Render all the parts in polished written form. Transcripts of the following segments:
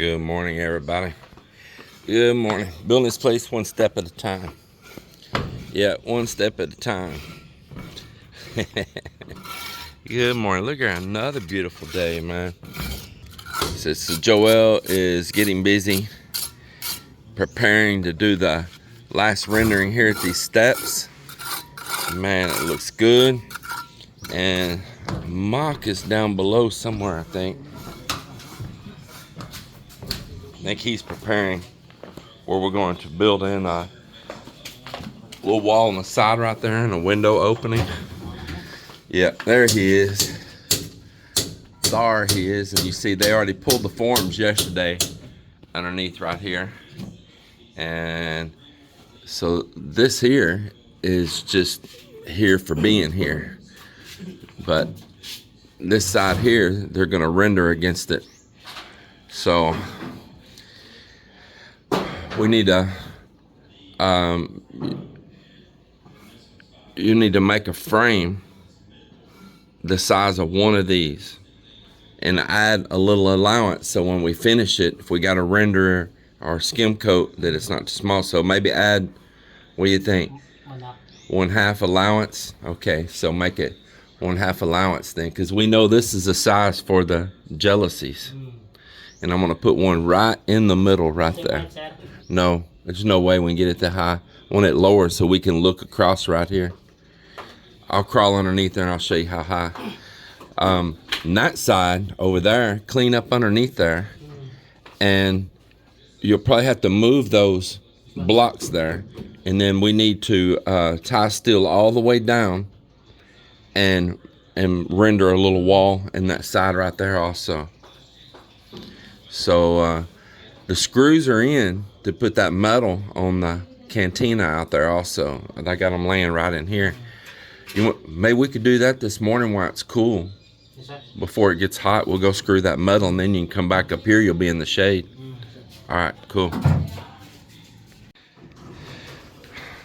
Good morning, everybody. Good morning. Building this place one step at a time. Yeah, one step at a time. Good morning. Look at another beautiful day, man. So Joel is getting busy preparing to do the last rendering here at these steps. Man, it looks good. And Mock is down below somewhere, I think. I think he's preparing where we're going to build in a little wall on the side right there and a window opening. Yeah, there he is. There he is. And you see they already pulled the forms yesterday underneath right here. And so this here is just here for being here. But this side here, they're going to render against it. So we need to, you need to make a frame the size of one of these and add a little allowance. So when we finish it, if we got to render or skim coat, that it's not too small. So maybe add, what do you think? 1/2 allowance. Okay, so make it 1/2 allowance then, because we know this is the size for the jealousies. And I'm going to put one right in the middle right there. No, there's no way we can get it that high. I want it lower so we can look across right here. I'll crawl underneath there and I'll show you how high. And that side over there, clean up underneath there. And you'll probably have to move those blocks there. And then we need to tie steel all the way down and render a little wall in that side right there also. So the screws are in to put that metal on the cantina out there also. And I got them laying right in here. Maybe we could do that this morning while it's cool. Before it gets hot, we'll go screw that metal and then you can come back up here. You'll be in the shade. All right, cool.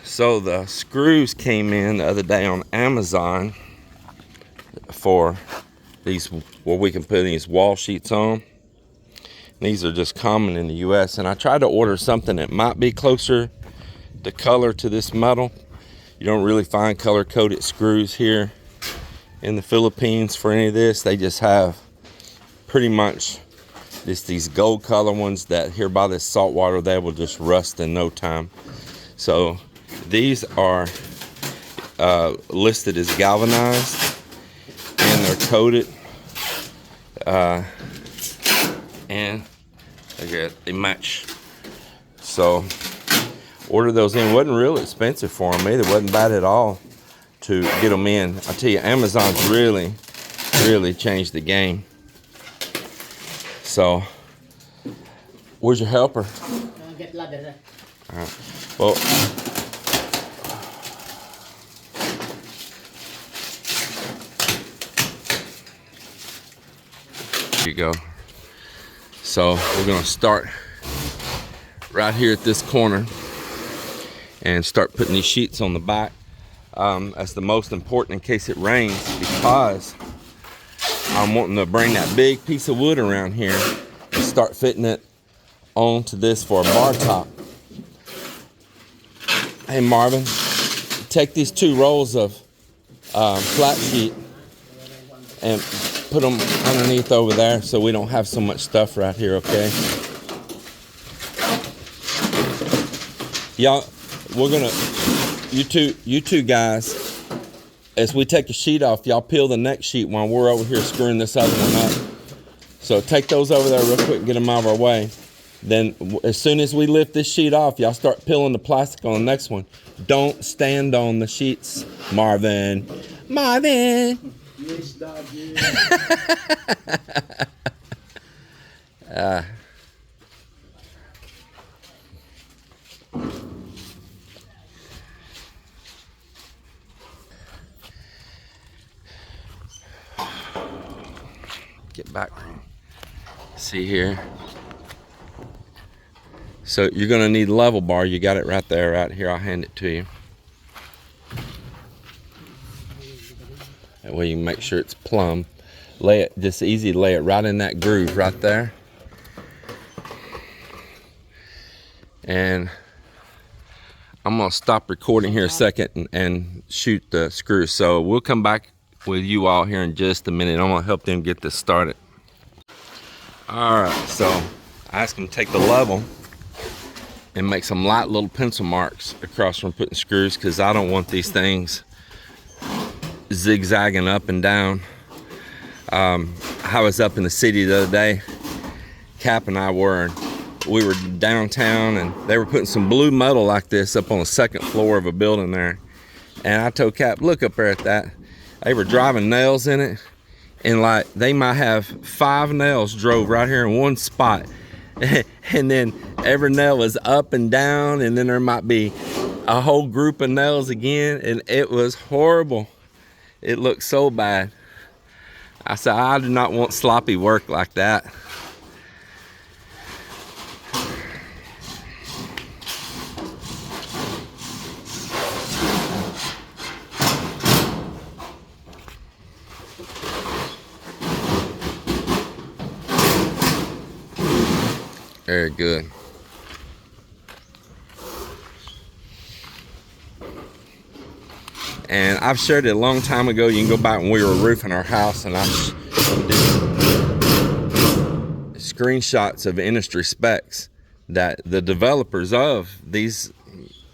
So the screws came in the other day on Amazon for these, where we can put these wall sheets on. These are just common in the US, and I tried to order something that might be closer to color to this metal. You don't really find color coded screws here in the Philippines for any of this. They just have pretty much just these gold color ones that here by this salt water they will just rust in no time. So these are listed as galvanized and they're coated. And they match. So order those in. Wasn't real expensive for them either. Wasn't bad at all to get them in. I tell you, Amazon's really changed the game. So where's your helper? Get ladder. All right. Well, here you go. So we're gonna start right here at this corner and start putting these sheets on the back. That's the most important in case it rains, because I'm wanting to bring that big piece of wood around here and start fitting it onto this for a bar top. Hey Marvin, take these 2 rolls of flat sheet and put them underneath over there so we don't have so much stuff right here, okay? Y'all, we're gonna, you two guys, as we take a sheet off, y'all peel the next sheet while we're over here screwing this other one up. So take those over there real quick and get them out of our way. Then as soon as we lift this sheet off, y'all start peeling the plastic on the next one. Don't stand on the sheets, Marvin. Marvin! Yes, Daddy. Get back. See here. So you're gonna need a level bar. You got it right there, right here. I'll hand it to you. That way you can make sure it's plumb. Lay it, just easy to lay it right in that groove right there. And I'm gonna stop recording here a second and shoot the screws. So we'll come back with you all here in just a minute. I'm gonna help them get this started. All right, so I asked them to take the level and make some light little pencil marks across from putting screws, because I don't want these things zigzagging up and down. I was up in the city the other day. Cap and I were downtown, and they were putting some blue metal like this up on the second floor of a building there. And I told Cap, look up there at that. They were driving nails in it, and like they might have 5 nails drove right here in one spot. And then every nail is up and down, and then there might be a whole group of nails again, and it was horrible. It looked so bad. I said, I do not want sloppy work like that. Very good. And I've shared it a long time ago. You can go back when we were roofing our house, and I did screenshots of industry specs that the developers of these,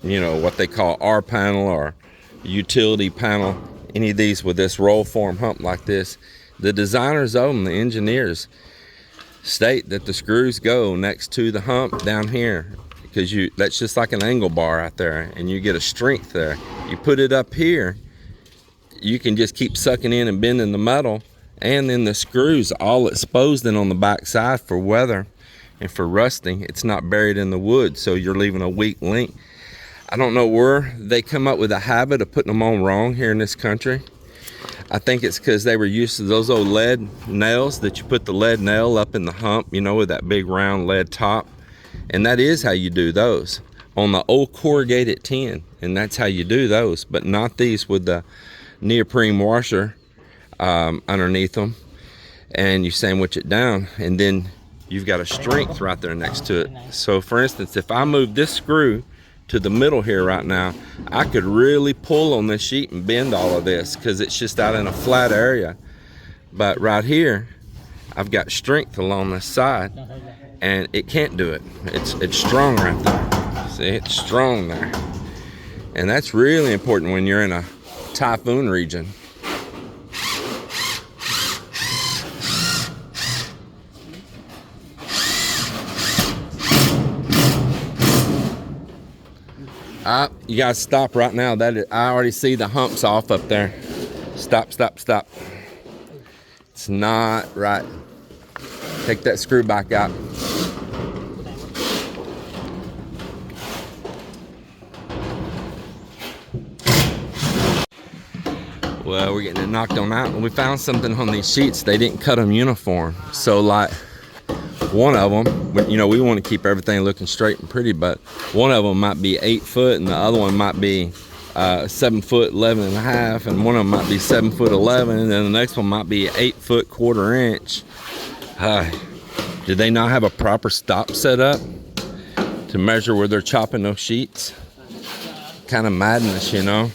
you know, what they call R panel or utility panel, any of these with this roll form hump like this, the designers of them, the engineers, state that the screws go next to the hump down here, because that's just like an angle bar out there, and you get a strength there. You put it up here, you can just keep sucking in and bending the metal, and then the screws all exposed in on the back side for weather and for rusting. It's not buried in the wood, so you're leaving a weak link. I don't know where they come up with a habit of putting them on wrong here in this country. I think it's because they were used to those old lead nails that you put the lead nail up in the hump, you know, with that big round lead top. And that is how you do those on the old corrugated tin. And that's how you do those, but not these with the neoprene washer underneath them. And you sandwich it down, and then you've got a strength right there next to it. So for instance, if I move this screw to the middle here right now, I could really pull on this sheet and bend all of this because it's just out in a flat area. But right here, I've got strength along this side, and it can't do it. It's strong right there. See, it's strong there. And that's really important when you're in a typhoon region. You gotta stop right now. I already see the humps off up there. Stop, stop, stop. It's not right. Take that screw back out. Well, we're getting it knocked on out, and we found something on these sheets. They didn't cut them uniform. So like, one of them, you know, we want to keep everything looking straight and pretty, but one of them might be 8 foot, and the other one might be 7 foot 11 and a half, and one of them might be 7 foot 11, and then the next one might be 8 foot 1/4 inch. Did they not have a proper stop set up to measure where they're chopping those sheets? Kind of madness, you know.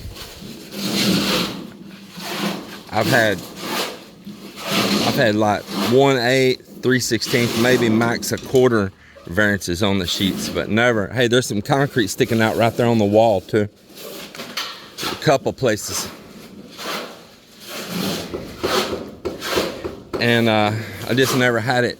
I've had like 1/8, 3/16, maybe max 1/4 variances on the sheets, but never. Hey, there's some concrete sticking out right there on the wall too. A couple places. And I just never had it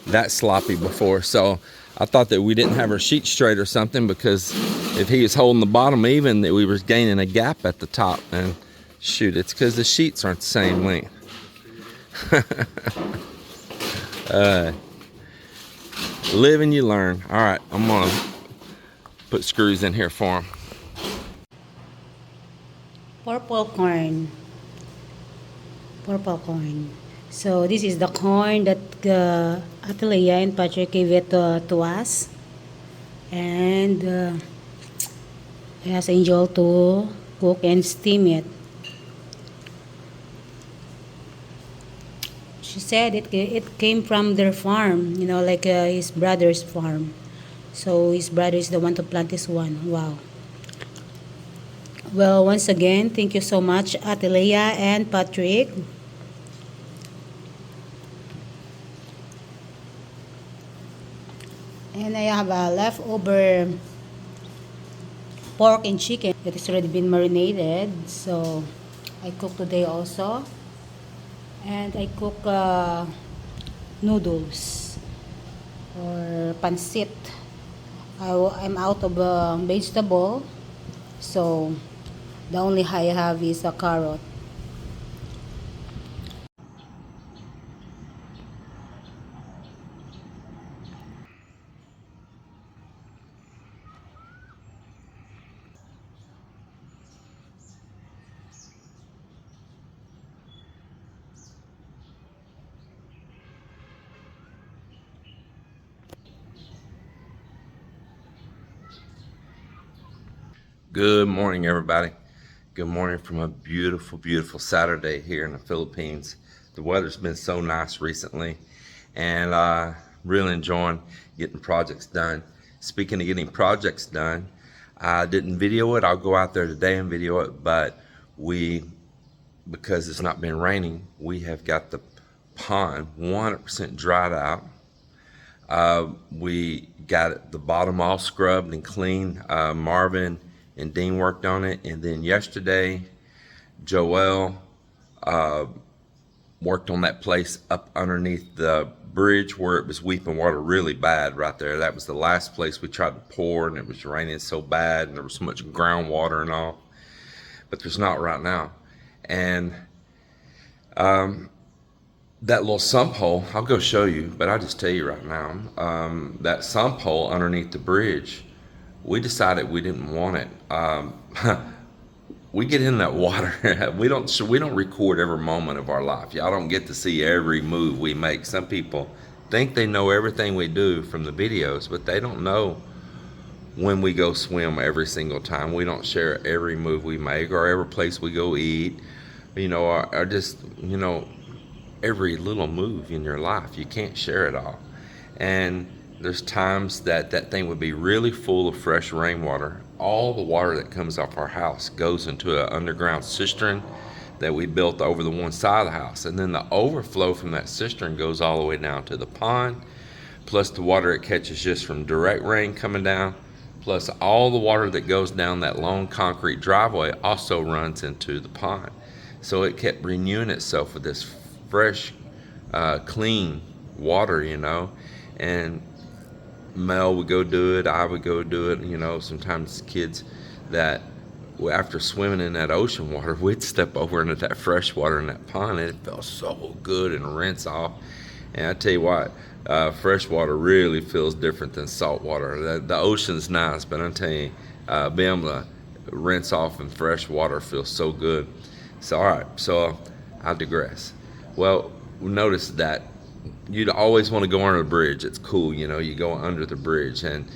that sloppy before, so I thought that we didn't have our sheet straight or something, because if he was holding the bottom even, that we were gaining a gap at the top. And shoot, it's because the sheets aren't the same length. Live and you learn. All right, I'm gonna put screws in here for him. Purple corn. Purple corn. So this is the corn that Atelier and Patrick gave it to us, and I asked Angel to cook and steam it. She said it came from their farm, you know, like his brother's farm. So his brother is the one to plant this one. Wow. Well, once again, thank you so much, Ate Leia and Patrick. And I have a leftover pork and chicken that has already been marinated. So I cook today also. And I cook noodles or pancit. I'm out of vegetable. So the only I have is a carrot. Good morning, everybody. Good morning from a beautiful, beautiful Saturday here in the Philippines. The weather's been so nice recently, and really enjoying getting projects done. Speaking of getting projects done, I didn't video it. I'll go out there today and video it, but because it's not been raining, we have got the pond 100% dried out. We got the bottom all scrubbed and clean. Marvin and Dean worked on it, and then yesterday Joel worked on that place up underneath the bridge where it was weeping water really bad right there. That was the last place we tried to pour, and it was raining so bad and there was so much groundwater and all, but there's not right now. And that little sump hole, I'll go show you, but I'll just tell you right now, that sump hole underneath the bridge, we decided we didn't want it. We get in that water. we don't record every moment of our life. Y'all don't get to see every move we make. Some people think they know everything we do from the videos, but they don't know when we go swim every single time. We don't share every move we make or every place we go eat, or just, every little move in your life. You can't share it all. And there's times that thing would be really full of fresh rainwater. All the water that comes off our house goes into an underground cistern that we built over the one side of the house. And then the overflow from that cistern goes all the way down to the pond, plus the water it catches just from direct rain coming down, plus all the water that goes down that long concrete driveway also runs into the pond. So it kept renewing itself with this fresh, clean water, and Mel would go do it, I would go do it, sometimes kids that after swimming in that ocean water, we'd step over into that fresh water in that pond, and it felt so good and rinse off. And I tell you what, fresh water really feels different than salt water. The ocean's nice, but I'm telling you, being able to rinse off in fresh water feels so good. So, all right, so I digress. Well, we noticed that you'd always want to go under the bridge. It's cool, you go under the bridge, and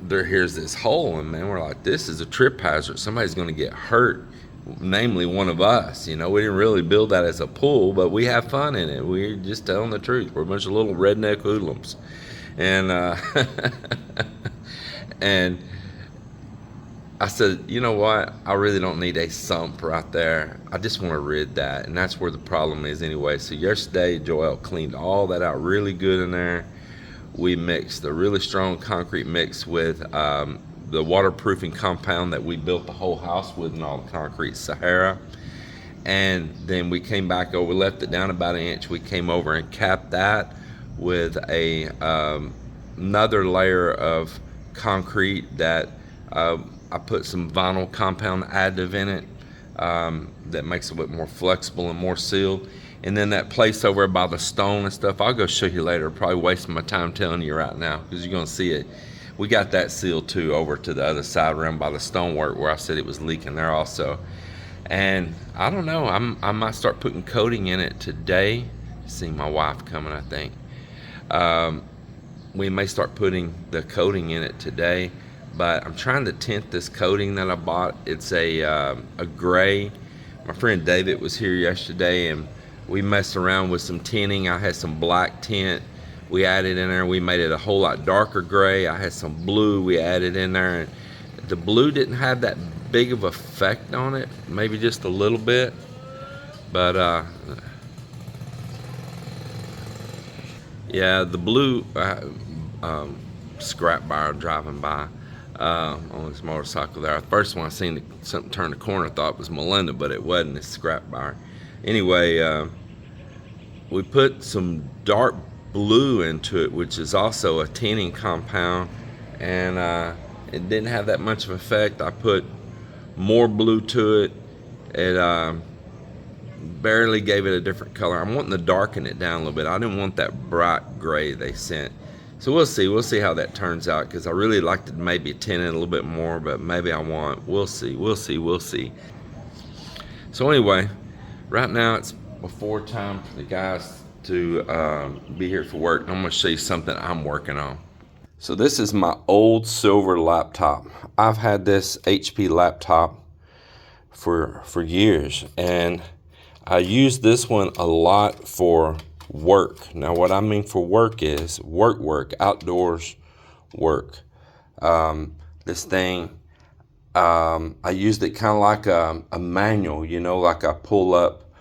here's this hole, and man, we're like, this is a trip hazard. Somebody's going to get hurt, namely one of us. We didn't really build that as a pool, but we have fun in it. We're just telling the truth. We're a bunch of little redneck hoodlums, and and I said, you know what? I really don't need a sump right there. I just want to rid that, and that's where the problem is anyway. So yesterday, Joel cleaned all that out really good in there. We mixed the really strong concrete mix with the waterproofing compound that we built the whole house with, and all the concrete Sahara. And then we came back over, left it down about an inch. We came over and capped that with another layer of concrete that I put some vinyl compound additive in it that makes it a bit more flexible and more sealed. And then that place over by the stone and stuff, I'll go show you later. Probably wasting my time telling you right now because you're going to see it. We got that sealed too over to the other side around by the stonework where I said it was leaking there also. And I don't know, I might start putting coating in it today. See my wife coming, I think. We may start putting the coating in it today. But I'm trying to tint this coating that I bought. It's a gray. My friend David was here yesterday, and we messed around with some tinting. I had some black tint we added in there. We made it a whole lot darker gray. I had some blue we added in there, and the blue didn't have that big of effect on it, maybe just a little bit, but yeah, the blue scrap buyer driving by on his motorcycle there. The first one I seen something turn the corner, I thought it was Melinda, but it wasn't. It's scrap buyer. Anyway, we put some dark blue into it, which is also a tinning compound, and it didn't have that much of effect. I put more blue to it. It barely gave it a different color. I'm wanting to darken it down a little bit. I didn't want that bright gray they sent. So we'll see how that turns out, because I really like to maybe tint it a little bit more, but maybe I won't. We'll see. So anyway, right now it's before time for the guys to be here for work. I'm gonna show you something I'm working on. So this is my old silver laptop. I've had this HP laptop for years, and I use this one a lot for work. Now what I mean for work is work, outdoors work. This thing, I used it kind of like a manual, you know, like I pull up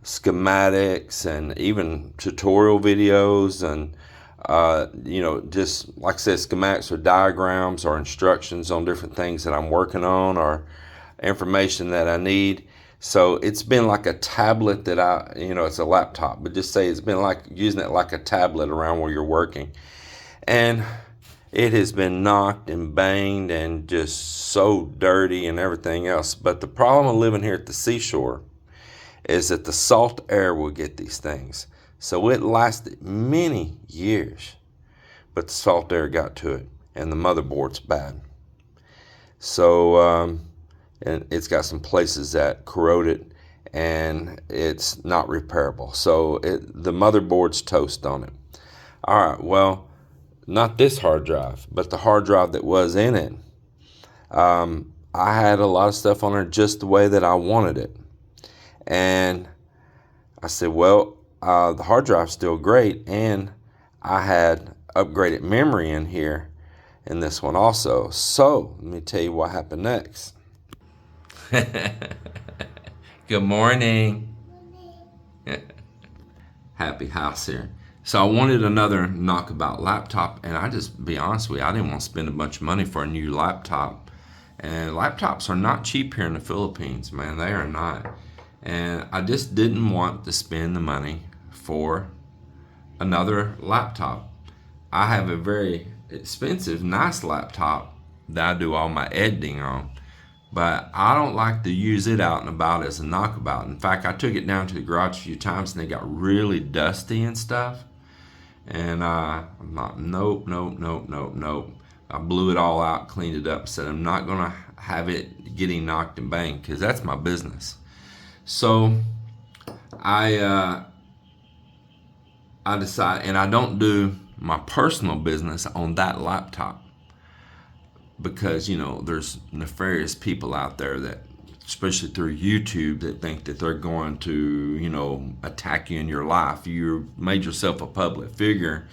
schematics and even tutorial videos, and you know, just like I said, schematics or diagrams or instructions on different things that I'm working on or information that I need. So it's been like a tablet that you know, it's a laptop, but just say it's been like using it like a tablet around where you're working. And it has been knocked and banged and just so dirty and everything else. But the problem of living here at the seashore is that the salt air will get these things. So it lasted many years, but the salt air got to it, and the motherboard's bad. So, and it's got some places that corroded, and it's not repairable. So the motherboard's toast on it. All right, well, not this hard drive, but the hard drive that was in it. I had a lot of stuff on there just the way that I wanted it. And I said, well, the hard drive's still great, and I had upgraded memory in here in this one also. So let me tell you what happened next. Good morning. Happy house here. So I wanted another knockabout laptop, and I just be honest with you, I didn't want to spend a bunch of money for a new laptop. And laptops are not cheap here in the Philippines, man. They are not. And I just didn't want to spend the money for another laptop. I have a very expensive, nice laptop that I do all my editing on, but I don't like to use it out and about as a knockabout. In fact, I took it down to the garage a few times and they got really dusty and stuff. And I'm not, nope. I blew it all out, cleaned it up, said I'm not gonna have it getting knocked and banged, because that's my business. So I decided, and I don't do my personal business on that laptop, because, you know, there's nefarious people out there that, especially through YouTube, that think that they're going to, you know, attack you in your life. You made yourself a public figure,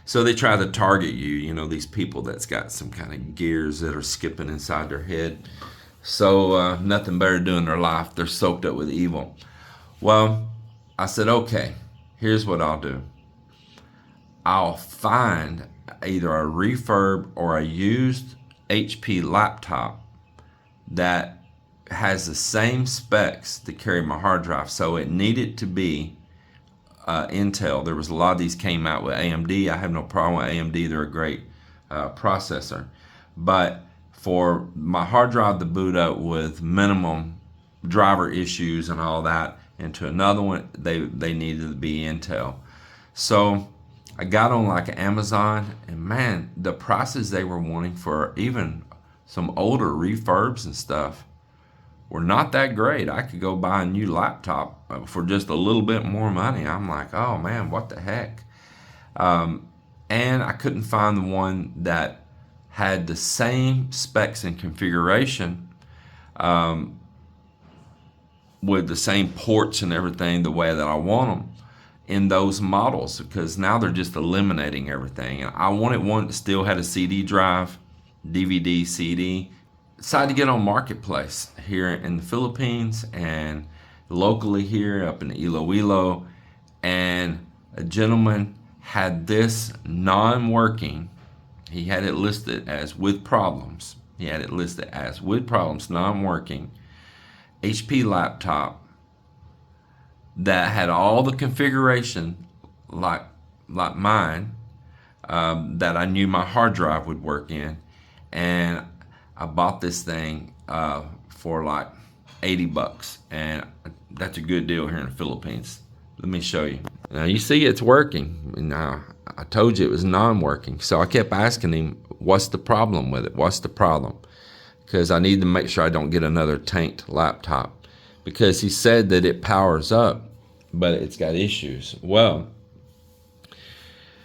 so they try to target you, you know, these people that's got some kind of gears that are skipping inside their head. So nothing better to do in their life. They're soaked up with evil. Well, I said, okay, here's what I'll do. I'll find either a refurb or a used HP laptop that has the same specs to carry my hard drive. So it needed to be Intel. There was a lot of these came out with AMD. I have no problem with AMD. They're a great processor. But for my hard drive to boot up with minimum driver issues and all that into another one, they needed to be Intel. So I got on like Amazon, and man, the prices they were wanting for even some older refurbs and stuff were not that great. I could go buy a new laptop for just a little bit more money. I'm like, oh man, what the heck? And I couldn't find the one that had the same specs and configuration with the same ports and everything the way that I want them in those models, because now they're just eliminating everything. And I wanted one that still had a CD drive, DVD, CD. Decided to get on Marketplace here in the Philippines and locally here up in Iloilo, and a gentleman had this non-working. He had it listed as with problems. He had it listed as with problems, non-working HP laptop that had all the configuration like mine, that I knew my hard drive would work in. And I bought this thing for like 80 bucks, and that's a good deal here in the Philippines. Let me show you. Now you see it's working. Now I told you it was non-working, so I kept asking him, what's the problem with it? What's the problem? Because I need to make sure I don't get another tanked laptop, because he said that it powers up, but it's got issues. Well,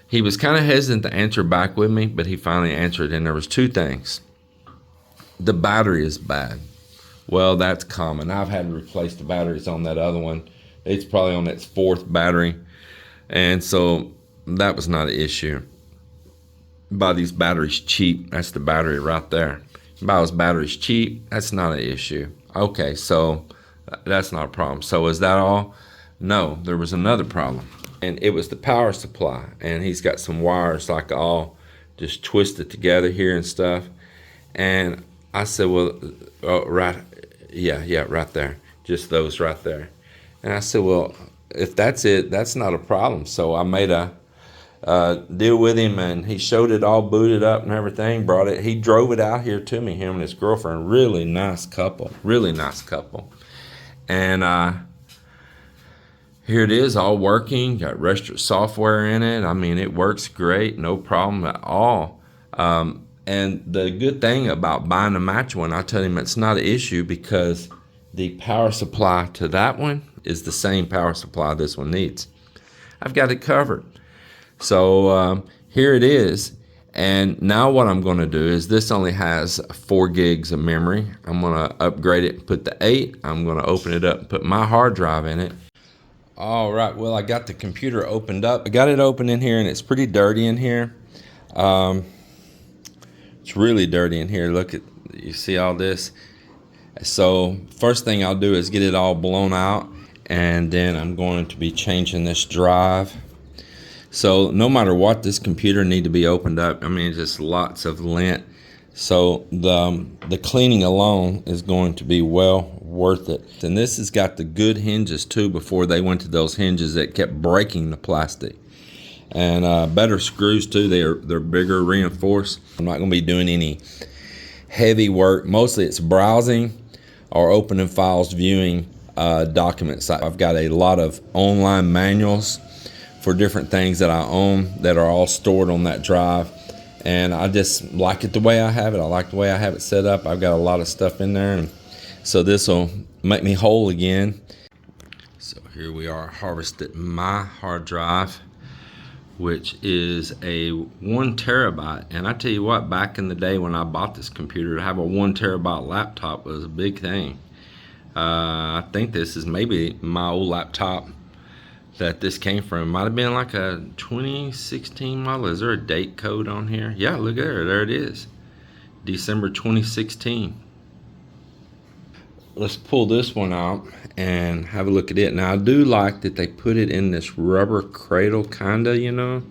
he was kind of hesitant to answer back with me, but he finally answered, and there was two things. The battery is bad. Well, that's common. I've had to replace the batteries on that other one. It's probably on its fourth battery, and so that was not an issue. Buy these batteries cheap. That's the battery right there. Buy those batteries cheap. That's not an issue. Okay, so that's not a problem. So is that all? No, there was another problem, and it was the power supply. And he's got some wires like all just twisted together here and stuff. And I said, well, right there, just those right there. And I said, well, if that's it, that's not a problem. So I made a deal with him, and he showed it all booted up and everything, brought it. He drove it out here to me, him and his girlfriend. Really nice couple. And here it is, all working. Got restaurant software in it. I mean, it works great, no problem at all. And the good thing about buying a match one, I tell him it's not an issue, because the power supply to that one is the same power supply this one needs. I've got it covered. So here it is. And now what I'm going to do is, this only has 4 gigs of memory. I'm going to upgrade it and put the 8. I'm going to open it up and put my hard drive in it. All right, well, I got the computer opened up. I got it open in here, and it's pretty dirty in here. It's really dirty in here. Look at, you see all this? So first thing I'll do is get it all blown out, and then I'm going to be changing this drive. So no matter what, this computer need to be opened up. I mean, just lots of lint. So the cleaning alone is going to be well worth it. And this has got the good hinges too, before they went to those hinges that kept breaking the plastic. And better screws too. They're bigger, reinforced. I'm not going to be doing any heavy work. Mostly it's browsing or opening files, viewing documents. I've got a lot of online manuals for different things that I own that are all stored on that drive, and I just like it the way I have it. I like the way I have it set up. I've got a lot of stuff in there, and so this will make me whole again. So here we are, harvested my hard drive, which is a 1 terabyte. And I tell you what, back in the day when I bought this computer, to have a 1 terabyte laptop was a big thing. I think this is maybe my old laptop that this came from. Might have been like a 2016 model. Is there a date code on here? Yeah, look there it is, December 2016. Let's pull this one out and have a look at it. Now I do like that they put it in this rubber cradle, kinda, you know,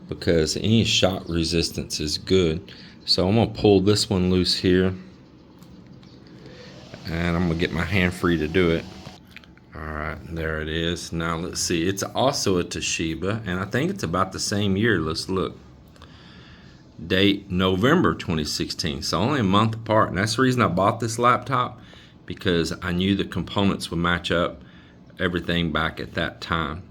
because any shock resistance is good. So I'm gonna pull this one loose here, and I'm gonna get my hand free to do it. Alright, there it is. Now let's see, it's also a Toshiba, and I think it's about the same year. Let's look. Date November 2016, so only a month apart. And that's the reason I bought this laptop, because I knew the components would match up everything back at that time.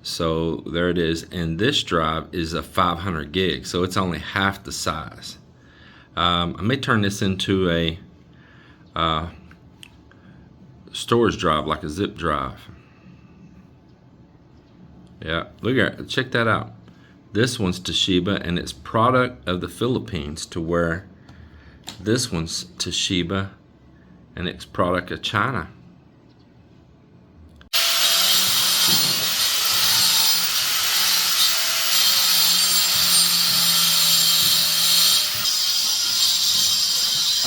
So there it is, and this drive is a 500 gig, so it's only half the size. I may turn this into a storage drive, like a zip drive. Yeah, look at it, check that out. This one's Toshiba, and it's product of the Philippines, to where this one's Toshiba and it's product of China.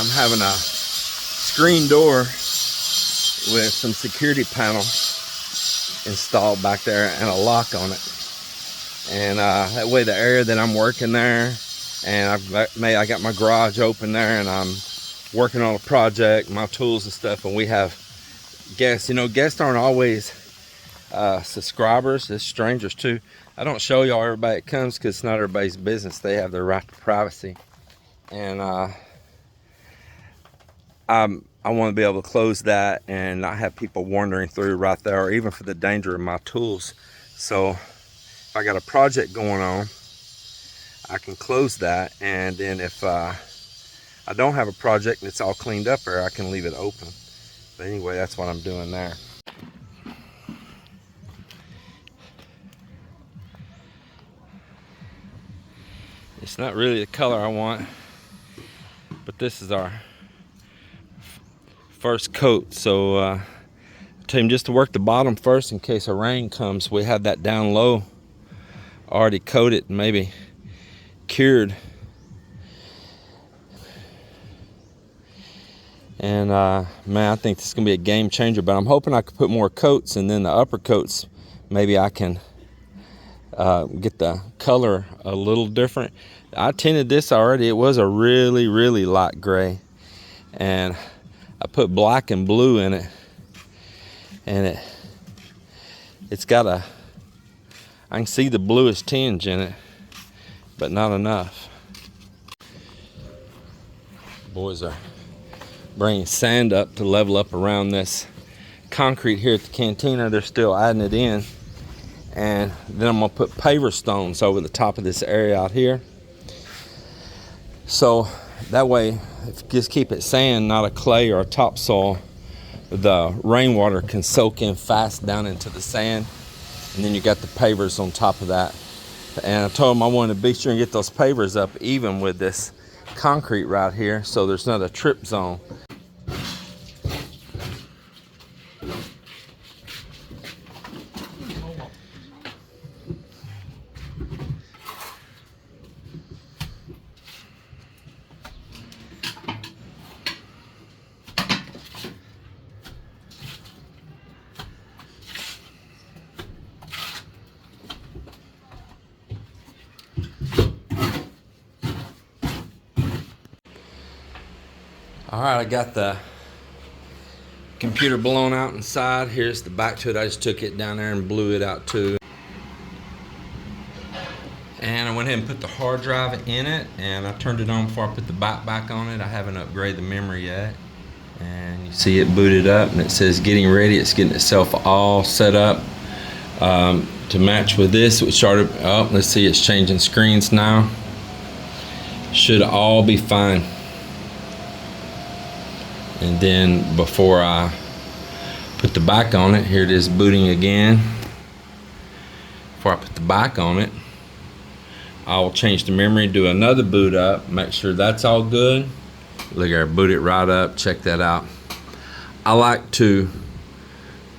I'm having a screen door with some security panels installed back there and a lock on it. And that way the area that I'm working there, and I got my garage open there, and I'm working on a project, my tools and stuff, and we have guests. You know, guests aren't always subscribers, there's strangers too. I don't show y'all everybody that comes because it's not everybody's business. They have their right to privacy. And I want to be able to close that and not have people wandering through right there, or even for the danger of my tools. So if I got a project going on, I can close that, and then if I don't have a project and it's all cleaned up there, I can leave it open. But anyway, that's what I'm doing there. It's not really the color I want, but this is our first coat. So I tell him just to work the bottom first in case a rain comes. We have that down low already coated, maybe cured. And man, I think this is gonna be a game changer, but I'm hoping I could put more coats, and then the upper coats, maybe I can get the color a little different. I tinted this already. It was a really, really light gray, and I put black and blue in it, and it's got a, I can see the bluish tinge in it, but not enough. Boys are bringing sand up to level up around this concrete here at the Cantina. They're still adding it in, and then I'm gonna put paver stones over the top of this area out here, so that way, if you just keep it sand, not a clay or a topsoil, the rainwater can soak in fast down into the sand, and then you got the pavers on top of that. And I told them I wanted to be sure and get those pavers up even with this concrete right here, so there's not a trip zone. All right, I got the computer blown out inside. Here's the back to it. I just took it down there and blew it out too. And I went ahead and put the hard drive in it, and I turned it on before I put the back on it. I haven't upgraded the memory yet. And you see it booted up, and it says getting ready. It's getting itself all set up to match with this. It started, oh, let's see, it's changing screens now. Should all be fine. And then before I put the back on it, here it is booting again. Before I put the back on it, I'll change the memory, do another boot up, make sure that's all good. Look here, boot it right up, check that out. I like to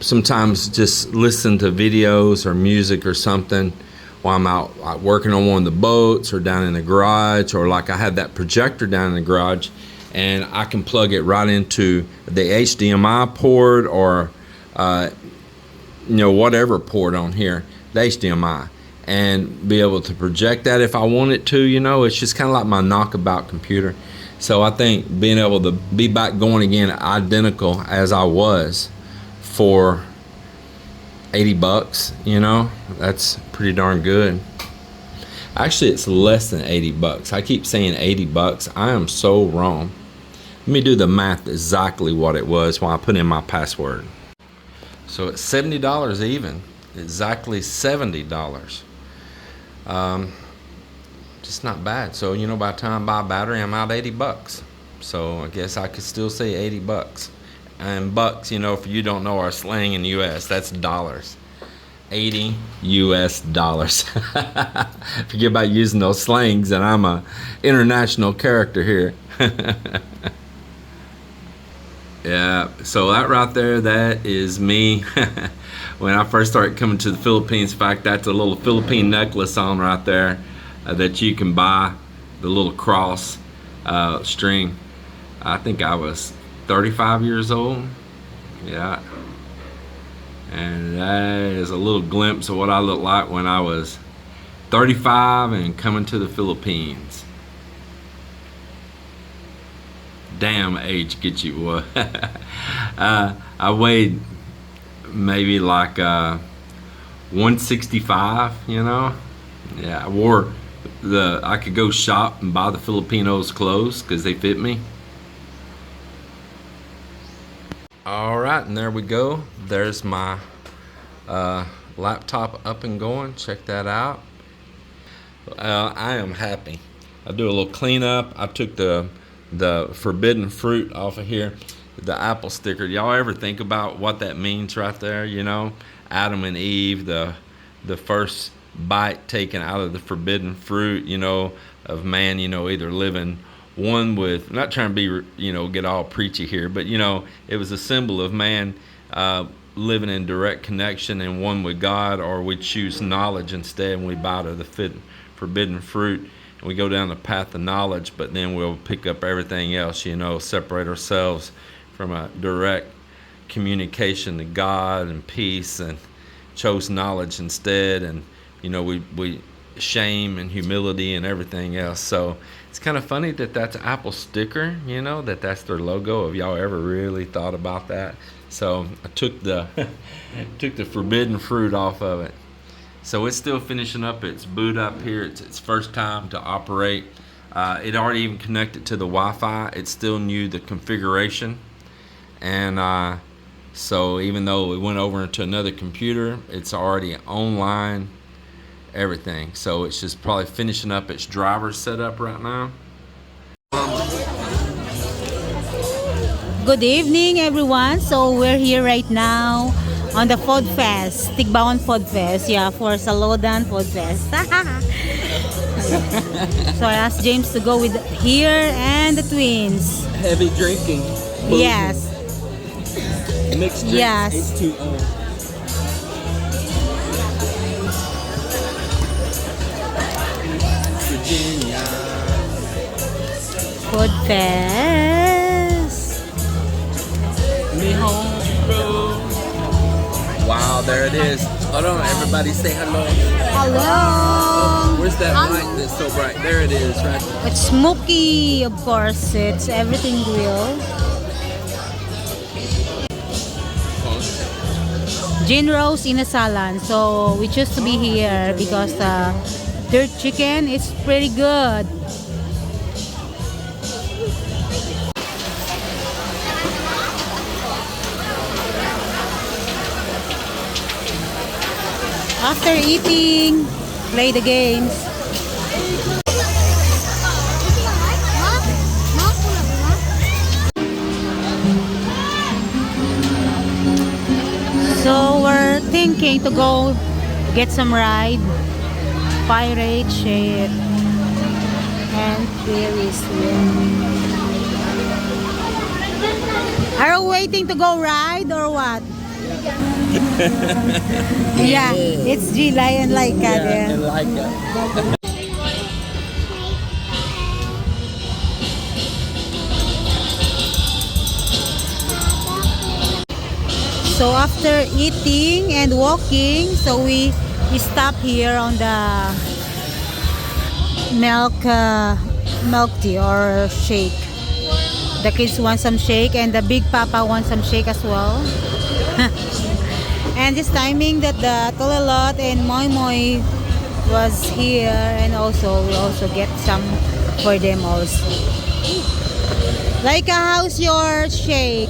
sometimes just listen to videos or music or something while I'm out working on one of the boats or down in the garage, or like I have that projector down in the garage, and I can plug it right into the HDMI port, or you know, whatever port on here, the HDMI, and be able to project that if I want it to. You know, it's just kind of like my knockabout computer. So I think being able to be back going again identical as I was for 80 bucks, you know, that's pretty darn good. Actually, it's less than 80 bucks. I keep saying 80 bucks. I am so wrong. Let me do the math exactly what it was while I put in my password. So it's $70 even, exactly $70. Just not bad. So, you know, by the time I buy a battery, I'm out 80 bucks. So I guess I could still say 80 bucks. And bucks, you know, if you don't know our slang in the US, that's dollars. 80 US dollars. Forget about using those slangs, and I'm a international character here. Yeah, so that right there, that is me when I first started coming to the Philippines. In fact, that's a little Philippine necklace on right there that you can buy, the little cross string. I think I was 35 years old. Yeah. And that is a little glimpse of what I looked like when I was 35 and coming to the Philippines. Damn, age gets you, boy. I weighed maybe like 165, you know. Yeah, I could go shop and buy the Filipinos clothes because they fit me. All right, and there we go. There's my laptop up and going. Check that out. I am happy. I'll do a little cleanup. I took the forbidden fruit off of here, the apple sticker. Y'all ever think about what that means right there? You know, Adam and Eve, the first bite taken out of the forbidden fruit, you know, of man, you know, either living one with, I'm not trying to be, you know, get all preachy here, but, you know, it was a symbol of man living in direct connection and one with God, or we choose knowledge instead and we bite of the forbidden fruit and we go down the path of knowledge, but then we'll pick up everything else, you know, separate ourselves from a direct communication to God and peace, and chose knowledge instead, and you know, we shame and humility and everything else. So it's kind of funny that that's Apple sticker, you know, that's their logo. Have y'all ever really thought about that? So I took the took the forbidden fruit off of it. So it's still finishing up its boot up here. It's its first time to operate. It already even connected to the Wi-Fi. It still knew the configuration, and so even though it went over into another computer, it's already online, everything. So it's just probably finishing up its driver setup right now. Good evening, everyone. So we're here right now on the Food Fest, Tigbaon Food Fest. Yeah, for Salodan Food Fest. So I asked James to go with here and the twins. Heavy drinking. Yes. Mixed drinks. Yes. H2O. Virginia. Food Fest. Wow, there it is. Hold on, everybody say hello. Hello. Where's that light that's so bright? There it is, right there. It's smoky, of course. It's everything grill. Gin Rose Inasalan. So we choose to be here because their chicken is pretty good. After eating, play the games. So we're thinking to go get some ride. Pirate ship. And there is one. Are we waiting to go ride or what? Yeah, it's Gila and Laika there. And Laika. So after eating and walking, so we stop here on the milk tea or shake. The kids want some shake and the big papa wants some shake as well. And this timing that the Tololot and Moy Moy was here, and also we also get some for them also. Like, how's your shake?